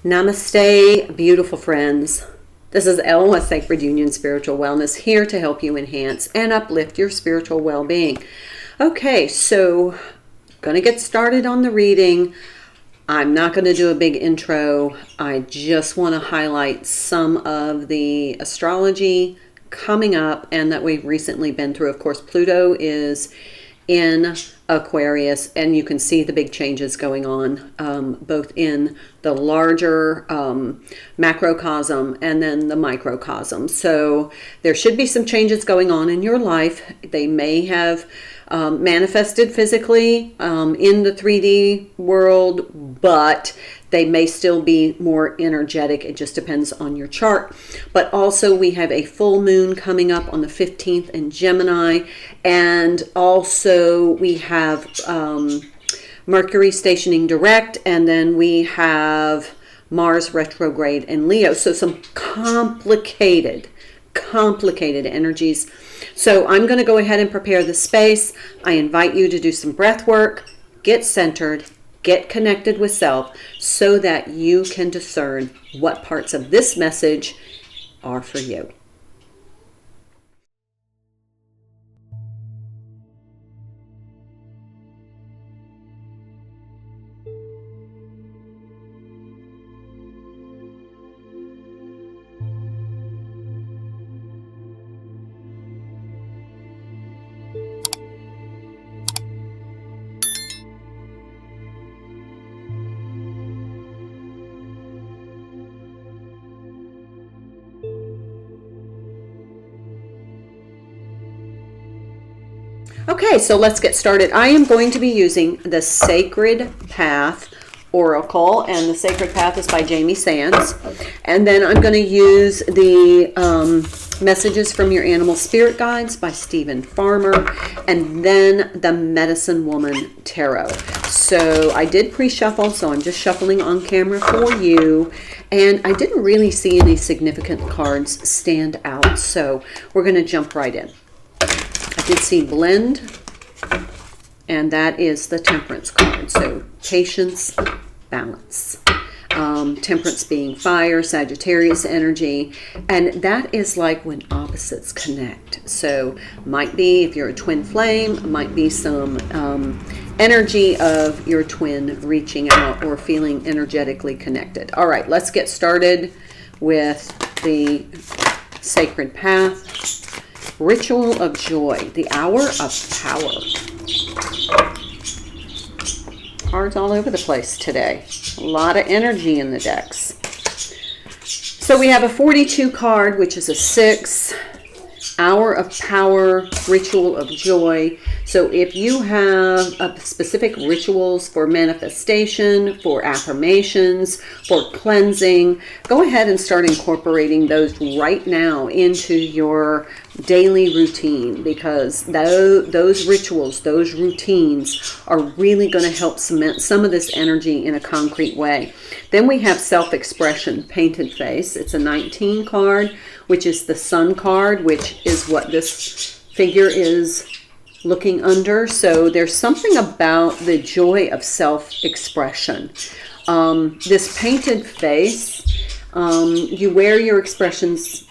Namaste, beautiful friends. This is Elle with Sacred Union Spiritual Wellness, here to help you enhance and uplift your spiritual well-being. Okay, so going to get started on the reading. I'm not going to do a big intro. I just want to highlight some of the astrology coming up and that we've recently been through. Of course, Pluto is in Aquarius, and you can see the big changes going on, both in the larger macrocosm and then the microcosm. So there should be some changes going on in your life. They may have manifested physically in the 3D world, but they may still be more energetic. It just depends on your chart. But also we have a full moon coming up on the 15th in Gemini, and also we have Mercury stationing direct, and then we have Mars retrograde in Leo. So some complicated energies. So I'm going to go ahead and prepare the space. I invite you to do some breath work, get centered, get connected with self, so that you can discern what parts of this message are for you. Okay, so let's get started. I am going to be using the Sacred Path Oracle, and the Sacred Path is by Jamie Sands. And then I'm going to use the Messages from Your Animal Spirit Guides by Stephen Farmer, and then the Medicine Woman Tarot. So I did pre-shuffle, so I'm just shuffling on camera for you. And I didn't really see any significant cards stand out, so we're going to jump right in. I did see blend, and that is the Temperance card. So patience, balance. Temperance being fire, Sagittarius energy, and that is like when opposites connect. So might be, if you're a twin flame, might be some energy of your twin reaching out or feeling energetically connected. All right, let's get started with the Sacred Path. Ritual of Joy, the Hour of Power. Cards all over the place today. A lot of energy in the decks. So we have a 42 card, which is a 6. Hour of Power, Ritual of Joy. So if you have specific rituals for manifestation, for affirmations, for cleansing, go ahead and start incorporating those right now into your daily routine, because those rituals, those routines are really going to help cement some of this energy in a concrete way. Then we have Self-Expression, Painted Face. It's a 19 card, which is the Sun card, which is what this figure is looking under. So there's something about the joy of self-expression. This painted face, you wear your expressions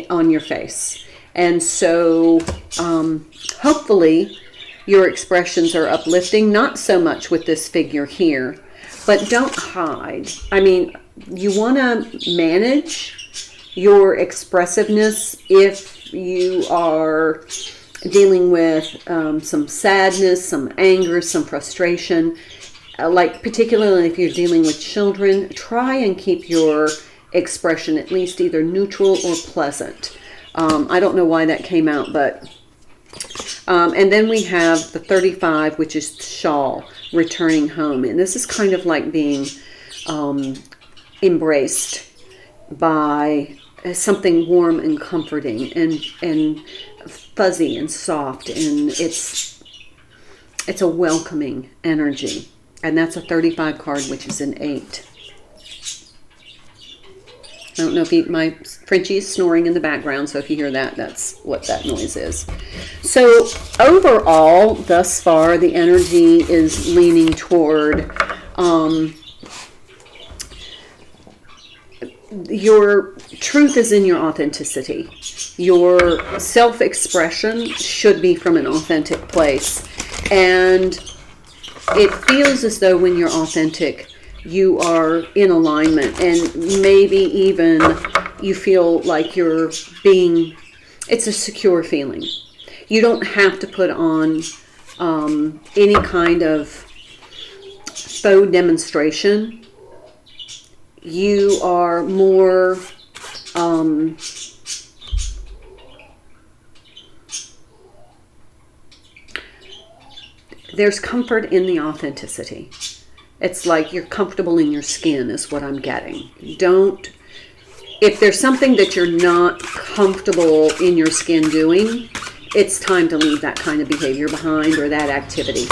on your face. And so hopefully your expressions are uplifting, not so much with this figure here, but don't hide. I mean, you want to manage your expressiveness if you are dealing with some sadness, some anger, some frustration. Like particularly if you're dealing with children, try and keep your expression at least either neutral or pleasant. I don't know why that came out, but and then we have the 35, which is Shawl, returning home. And this is kind of like being embraced by something warm and comforting and fuzzy and soft, and it's a welcoming energy. And that's a 35 card, which is an 8. I don't know if my Frenchie is snoring in the background, so if you hear that, that's what that noise is. So overall, thus far, the energy is leaning toward your truth is in your authenticity. Your self-expression should be from an authentic place. And it feels as though when you're authentic, you are in alignment, and maybe even you feel like you're being, it's a secure feeling. You don't have to put on any kind of faux demonstration. You are more there's comfort in the authenticity. It's like you're comfortable in your skin is what I'm getting. If there's something that you're not comfortable in your skin doing, it's time to leave that kind of behavior behind or that activity.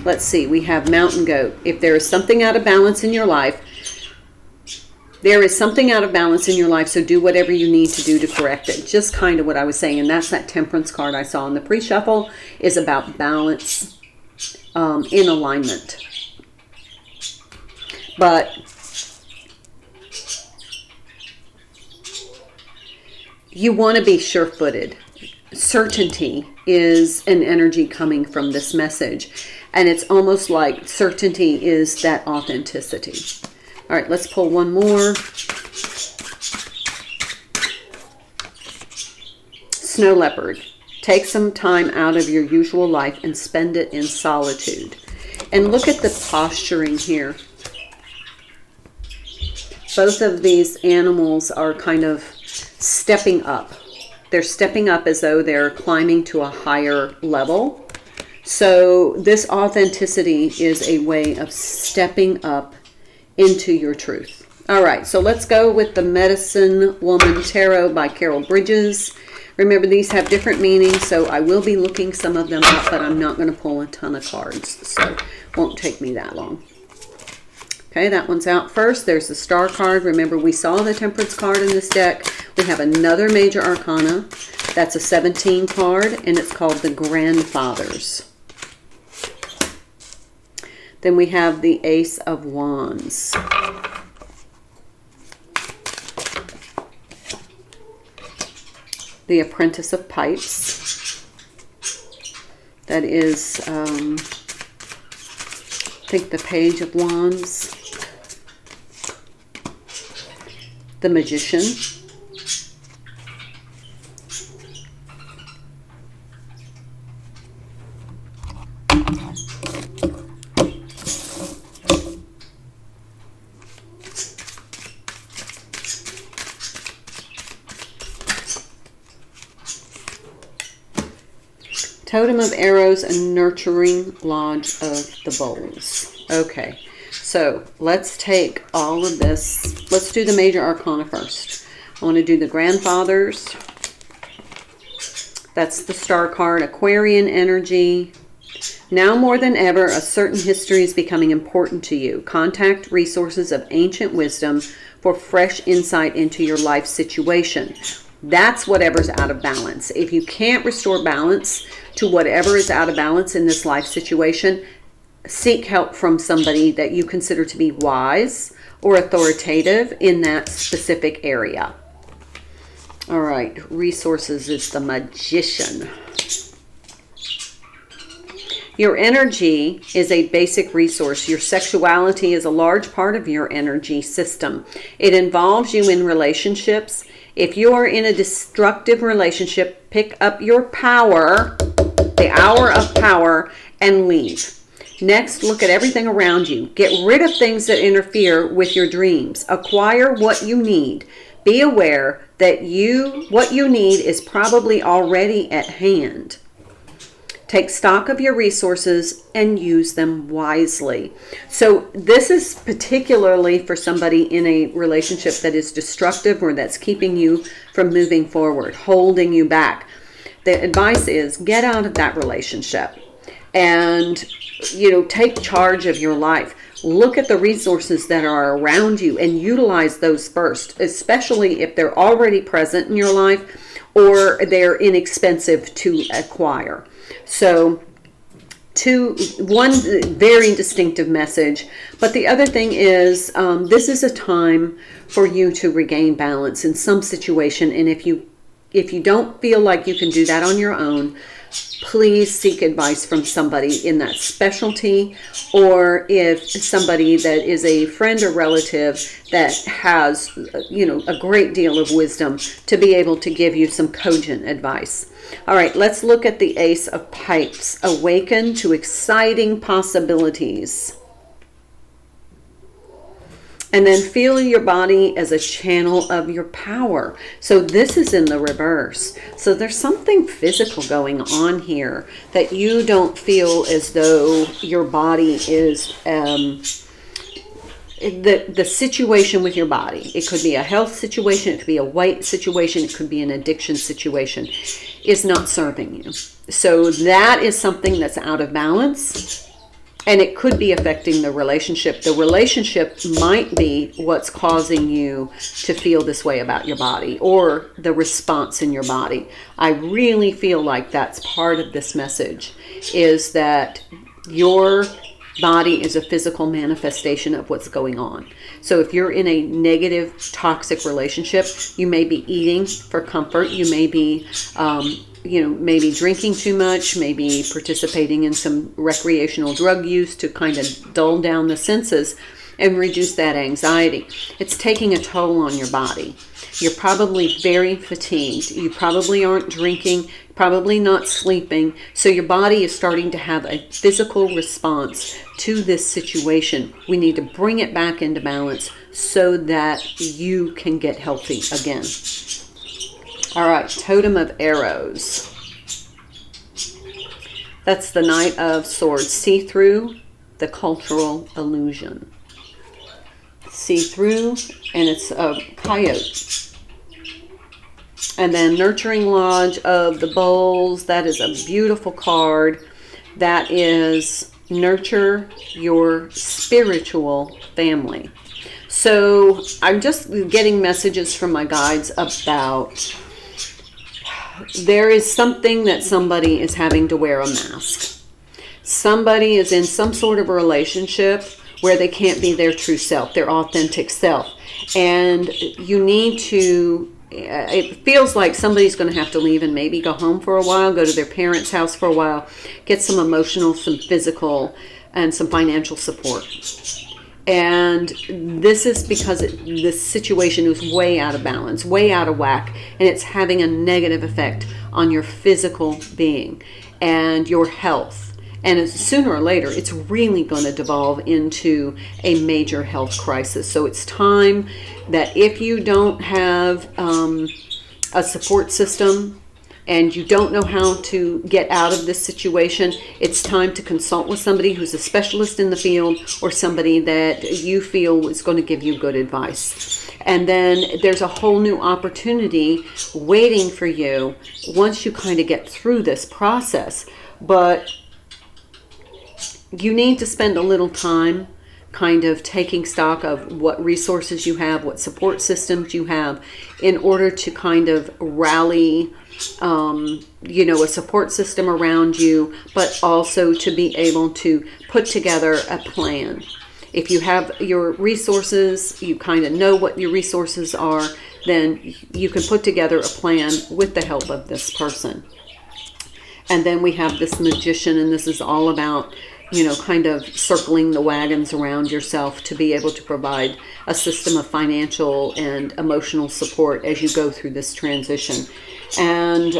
Let's see, we have mountain goat. If there is something out of balance in your life, there is something out of balance in your life, so do whatever you need to do to correct it. Just kind of what I was saying, and that's that temperance card I saw in the pre-shuffle, is about balance in alignment. But you want to be sure-footed. Certainty is an energy coming from this message. And it's almost like certainty is that authenticity. All right, let's pull one more. Snow leopard. Take some time out of your usual life and spend it in solitude. And look at the posturing here. Both of these animals are kind of stepping up. They're stepping up as though they're climbing to a higher level. So this authenticity is a way of stepping up into your truth. All right, so let's go with the Medicine Woman Tarot by Carol Bridges. Remember, these have different meanings, so I will be looking some of them up, but I'm not going to pull a ton of cards, so it won't take me that long. Okay, that one's out first. There's the Star card. Remember, we saw the Temperance card in this deck. We have another Major Arcana. That's a 17 card, and it's called the Grandfathers. Then we have the Ace of Wands. The Apprentice of Pipes. That is, I think, the Page of Wands. The Magician. Totem of Arrows and Nurturing Lodge of the Bowls. Okay, so let's take all of this. Let's do the Major Arcana first. I want to do the Grandfathers. That's the Star card. Aquarian energy. Now more than ever, a certain history is becoming important to you. Contact resources of ancient wisdom for fresh insight into your life situation. That's whatever's out of balance. If you can't restore balance to whatever is out of balance in this life situation, seek help from somebody that you consider to be wise or authoritative in that specific area. All right, resources is the Magician. Your energy is a basic resource. Your sexuality is a large part of your energy system. It involves you in relationships. If you are in a destructive relationship, pick up your power, the hour of power, and leave. Next, look at everything around you. Get rid of things that interfere with your dreams. Acquire what you need. Be aware that what you need is probably already at hand. Take stock of your resources and use them wisely. So this is particularly for somebody in a relationship that is destructive or that's keeping you from moving forward, holding you back. The advice is get out of that relationship and, take charge of your life. Look at the resources that are around you and utilize those first, especially if they're already present in your life or they're inexpensive to acquire. So one very distinctive message, but the other thing is this is a time for you to regain balance in some situation, and if you don't feel like you can do that on your own, please seek advice from somebody in that specialty, or if somebody that is a friend or relative that has, a great deal of wisdom to be able to give you some cogent advice. All right, let's look at the Ace of Pipes. Awaken to exciting possibilities. And then feel your body as a channel of your power. So this is in the reverse. So there's something physical going on here that you don't feel as though your body is the situation with your body. It could be a health situation, it could be a weight situation, it could be an addiction situation, is not serving you. So that is something that's out of balance. And it could be affecting the relationship. The relationship might be what's causing you to feel this way about your body, or the response in your body. I really feel like that's part of this message, is that your body is a physical manifestation of what's going on. So if you're in a negative, toxic relationship, you may be eating for comfort. You may be maybe drinking too much, maybe participating in some recreational drug use to kind of dull down the senses and reduce that anxiety. It's taking a toll on your body. You're probably very fatigued. You probably aren't drinking, probably not sleeping. So your body is starting to have a physical response to this situation. We need to bring it back into balance so that you can get healthy again. All right, Totem of Arrows. That's the Knight of Swords. See through the cultural illusion. See through, and it's a coyote. And then Nurturing Lodge of the Bulls. That is a beautiful card. That is nurture your spiritual family. So I'm just getting messages from my guides about there is something that somebody is having to wear a mask. Somebody is in some sort of a relationship where they can't be their true self, their authentic self. And you need to, it feels like somebody's going to have to leave and maybe go home for a while, go to their parents' house for a while, get some emotional, some physical, and some financial support. And this is because this situation is way out of balance, way out of whack, and it's having a negative effect on your physical being and your health. And sooner or later, it's really going to devolve into a major health crisis. So it's time that if you don't have a support system and you don't know how to get out of this situation, it's time to consult with somebody who's a specialist in the field, or somebody that you feel is going to give you good advice. And then there's a whole new opportunity waiting for you once you kind of get through this process. But you need to spend a little time kind of taking stock of what resources you have, what support systems you have, in order to kind of rally a support system around you, but also to be able to put together a plan. If you have your resources, you kind of know what your resources are, then you can put together a plan with the help of this person. And then we have this Magician, and this is all about kind of circling the wagons around yourself to be able to provide a system of financial and emotional support as you go through this transition. And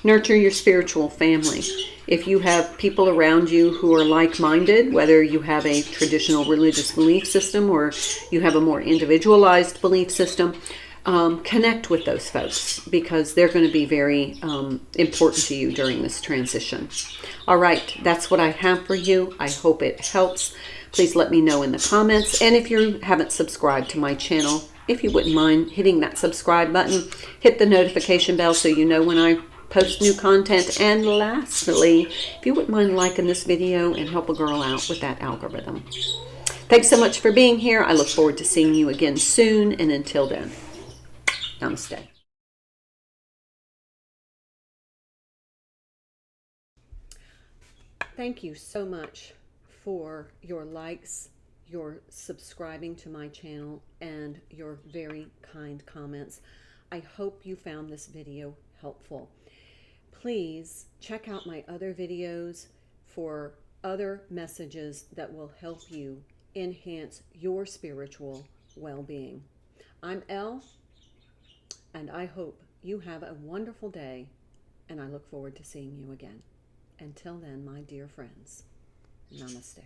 nurture your spiritual family. If you have people around you who are like-minded, whether you have a traditional religious belief system or you have a more individualized belief system, connect with those folks, because they're going to be very important to you during this transition. All right, that's what I have for you. I hope it helps. Please let me know in the comments. And if you haven't subscribed to my channel, if you wouldn't mind hitting that subscribe button, hit the notification bell so you know when I post new content. And lastly, if you wouldn't mind liking this video and help a girl out with that algorithm. Thanks so much for being here. I look forward to seeing you again soon. And until then, namaste. Thank you so much for your likes, your subscribing to my channel, and your very kind comments. I hope you found this video helpful. Please check out my other videos for other messages that will help you enhance your spiritual well-being. I'm Elle, and I hope you have a wonderful day, and I look forward to seeing you again. Until then, my dear friends, namaste.